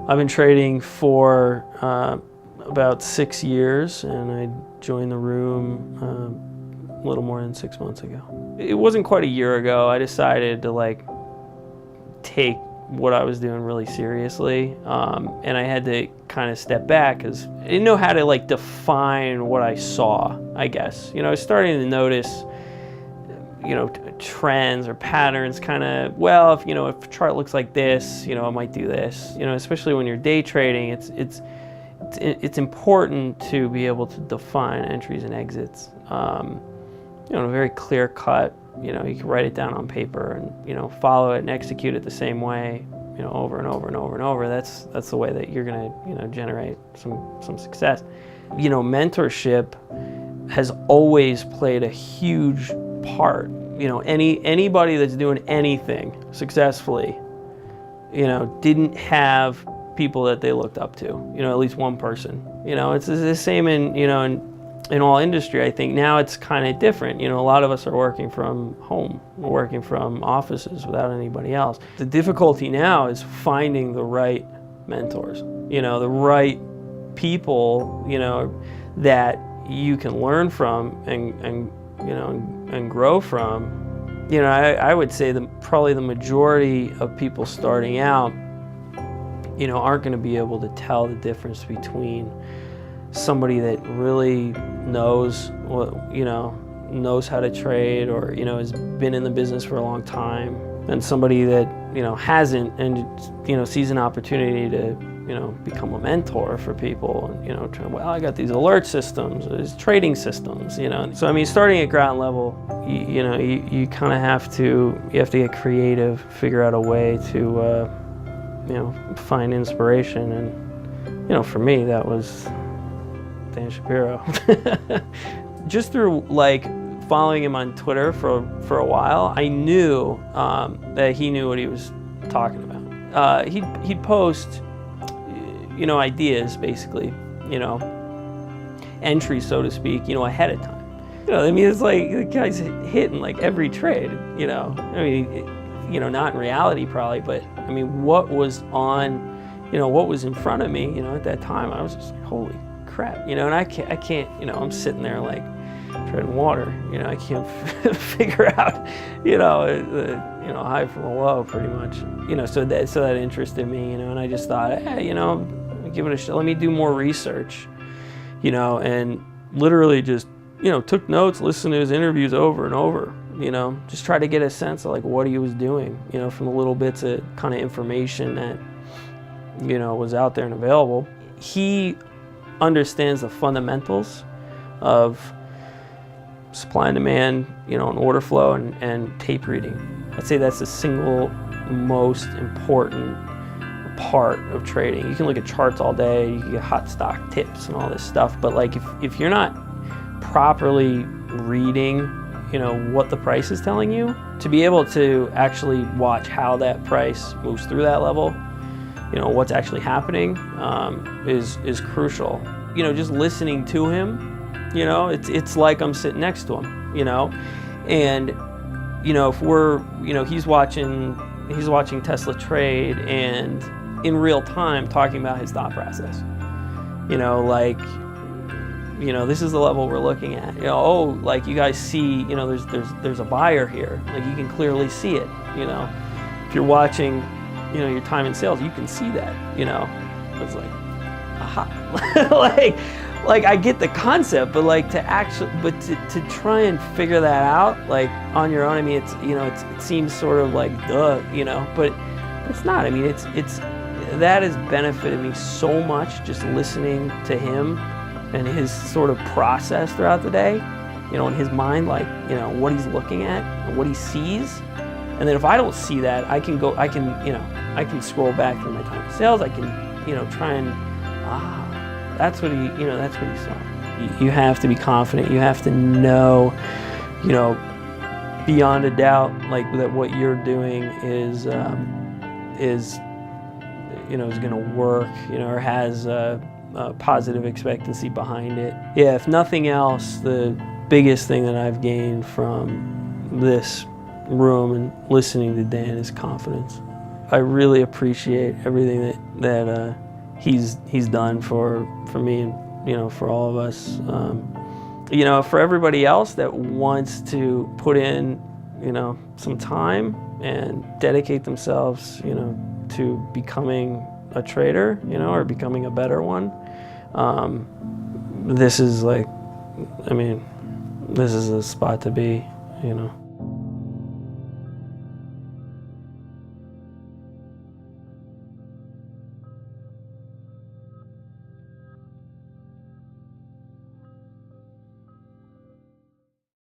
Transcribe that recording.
I've been trading for about 6 years, and I joined the room a little more than 6 months ago. It wasn't quite a year ago. I decided to take what I was doing really seriously, and I had to kind of step back because I didn't know how to define what I saw, I guess. I was starting to notice trends or patterns, kind of, if a chart looks like this, it might do this. Especially when you're day trading, it's important to be able to define entries and exits. Very clear cut. You can write it down on paper and follow it and execute it the same way, over and over and over and over. That's the way that you're gonna generate some success. Mentorship has always played a huge part. Anybody that's doing anything successfully, didn't have people that they looked up to. At least one person. It's the same in all industry. I think now it's kind of different. A lot of us are working from home. We're working from offices without anybody else. The difficulty now is finding the right mentors. The right people. That you can learn from and grow from. I would say probably the majority of people starting out, aren't going to be able to tell the difference between somebody that really knows knows how to trade, or has been in the business for a long time, and somebody that hasn't, and sees an opportunity to become a mentor for people, and I got these alert systems, these trading systems, So I mean, starting at ground level, you kind of have to get creative, figure out a way to find inspiration, and for me that was Dan Shapiro. Just through following him on Twitter for a while, I knew that he knew what he was talking about. He'd post ideas, basically, entries, so to speak, ahead of time. I mean, it's like the guy's hitting every trade, I mean, not in reality probably, but I mean, what was on, what was in front of me, at that time, I was just like, holy crap, and I can't, I'm sitting there treading water, I can't figure out, high from a low, pretty much, so that interested me, and I just thought, hey, give it a shot, let me do more research, and literally just, took notes, listened to his interviews over and over, just try to get a sense of what he was doing, from the little bits of kind of information that, was out there and available. He understands the fundamentals of supply and demand, and order flow and tape reading. I'd say that's the single most important part of trading. You can look at charts all day, you can get hot stock tips and all this stuff, but if you're not properly reading, what the price is telling you, to be able to actually watch how that price moves through that level, what's actually happening, is crucial. Just listening to him, it's like I'm sitting next to him, and if we're, he's watching Tesla trade and in real time talking about his thought process, this is the level we're looking at, you guys see, there's a buyer here, you can clearly see it, if you're watching, your time in sales, you can see that, it's like, aha, I get the concept, but to try and figure that out, on your own, I mean, it's, it seems sort of duh, but it's not. I mean, that has benefited me so much, just listening to him and his sort of process throughout the day, in his mind, what he's looking at and what he sees. And then if I don't see that, I can scroll back through my time in sales. I can, try and, that's what he saw. You have to be confident. You have to know, beyond a doubt, that what you're doing is going to work, or has a positive expectancy behind it. Yeah, if nothing else, the biggest thing that I've gained from this room and listening to Dan is confidence. I really appreciate everything that he's done for me and, you know, for all of us. You know, for everybody else that wants to put in, you know, some time and dedicate themselves, you know, to becoming a trader, you know, or becoming a better one. This is like, I mean, this is a spot to be, you know.